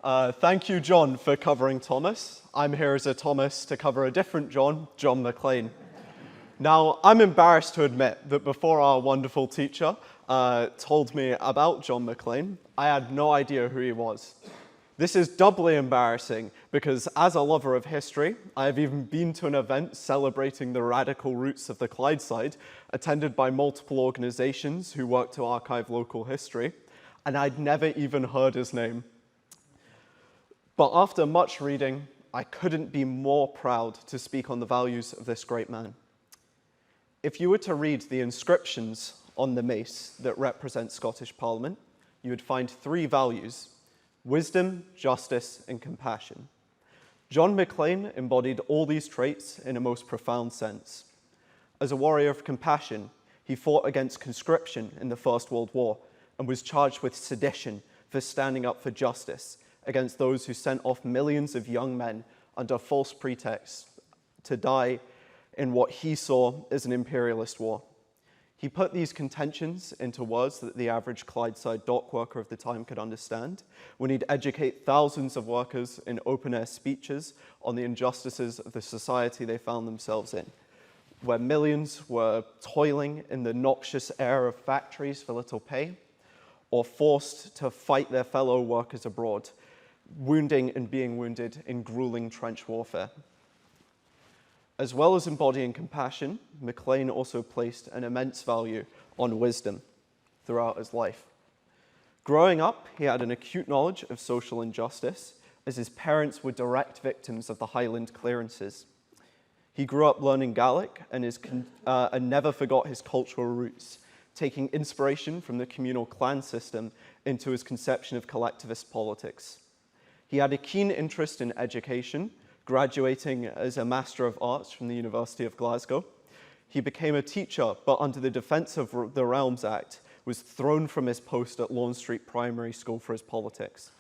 Thank you, John, for covering Thomas. I'm here as a Thomas to cover a different John, John Maclean. Now, I'm embarrassed to admit that before our wonderful teacher told me about John Maclean, I had no idea who he was. This is doubly embarrassing because as a lover of history, I have even been to an event celebrating the radical roots of the Clydeside, attended by multiple organisations who work to archive local history, and I'd never even heard his name. But after much reading, I couldn't be more proud to speak on the values of this great man. If you were to read the inscriptions on the mace that represent Scottish Parliament, you would find three values: wisdom, justice, and compassion. John Maclean embodied all these traits in a most profound sense. As a warrior of compassion, he fought against conscription in the First World War and was charged with sedition for standing up for justice against those who sent off millions of young men under false pretexts to die in what he saw as an imperialist war. He put these contentions into words that the average Clydeside dock worker of the time could understand, when he'd educate thousands of workers in open-air speeches on the injustices of the society they found themselves in, where millions were toiling in the noxious air of factories for little pay, or forced to fight their fellow workers abroad, wounding and being wounded in grueling trench warfare. As well as embodying compassion, Maclean also placed an immense value on wisdom throughout his life. Growing up, he had an acute knowledge of social injustice, as his parents were direct victims of the Highland clearances. He grew up learning Gaelic and never forgot his cultural roots, taking inspiration from the communal clan system into his conception of collectivist politics. He had a keen interest in education, graduating as a Master of Arts from the University of Glasgow. He became a teacher, but under the Defence of the Realms Act, was thrown from his post at Lawn Street Primary School for his politics.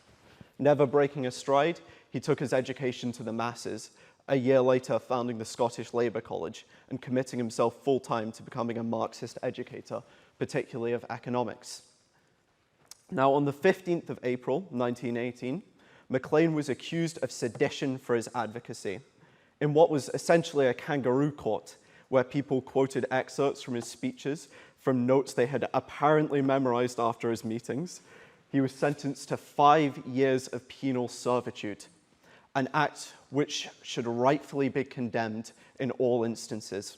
Never breaking a stride, he took his education to the masses, a year later founding the Scottish Labour College and committing himself full-time to becoming a Marxist educator, particularly of economics. Now, on the 15th of April, 1918, Maclean was accused of sedition for his advocacy in what was essentially a kangaroo court, where people quoted excerpts from his speeches from notes they had apparently memorized after his meetings. He was sentenced to 5 years of penal servitude, an act which should rightfully be condemned in all instances.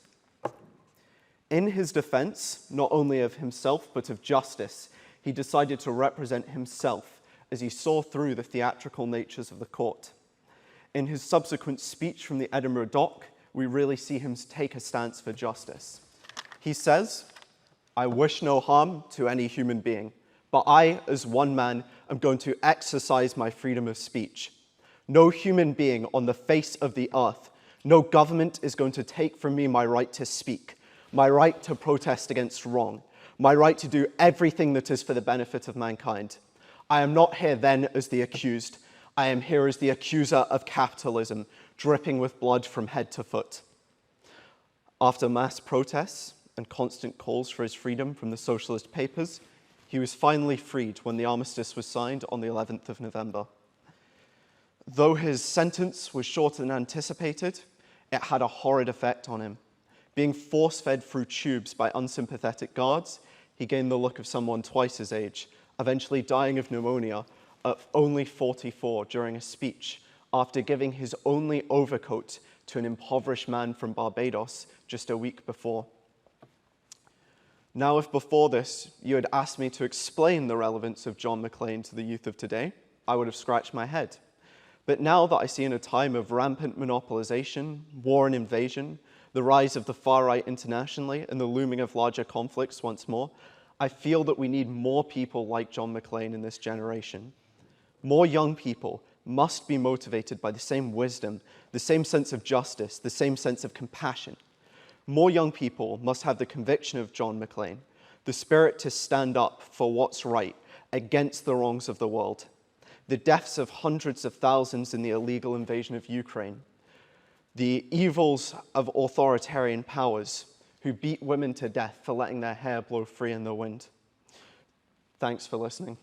In his defense, not only of himself but of justice, he decided to represent himself as he saw through the theatrical natures of the court. In his subsequent speech from the Edinburgh dock, we really see him take a stance for justice. He says, "I wish no harm to any human being, but I, as one man, am going to exercise my freedom of speech. No human being on the face of the earth, no government is going to take from me my right to speak, my right to protest against wrong, my right to do everything that is for the benefit of mankind. I am not here then as the accused. I am here as the accuser of capitalism, dripping with blood from head to foot." After mass protests and constant calls for his freedom from the socialist papers, he was finally freed when the armistice was signed on the 11th of November. Though his sentence was shorter than anticipated, it had a horrid effect on him. Being force-fed through tubes by unsympathetic guards, he gained the look of someone twice his age, eventually dying of pneumonia at only 44 during a speech after giving his only overcoat to an impoverished man from Barbados just a week before. Now, if before this you had asked me to explain the relevance of John Maclean to the youth of today, I would have scratched my head. But now that I see in a time of rampant monopolization, war and invasion, the rise of the far right internationally, and the looming of larger conflicts once more, I feel that we need more people like John Maclean in this generation. More young people must be motivated by the same wisdom, the same sense of justice, the same sense of compassion. More young people must have the conviction of John Maclean, the spirit to stand up for what's right against the wrongs of the world. The deaths of hundreds of thousands in the illegal invasion of Ukraine, the evils of authoritarian powers who beat women to death for letting their hair blow free in the wind. Thanks for listening.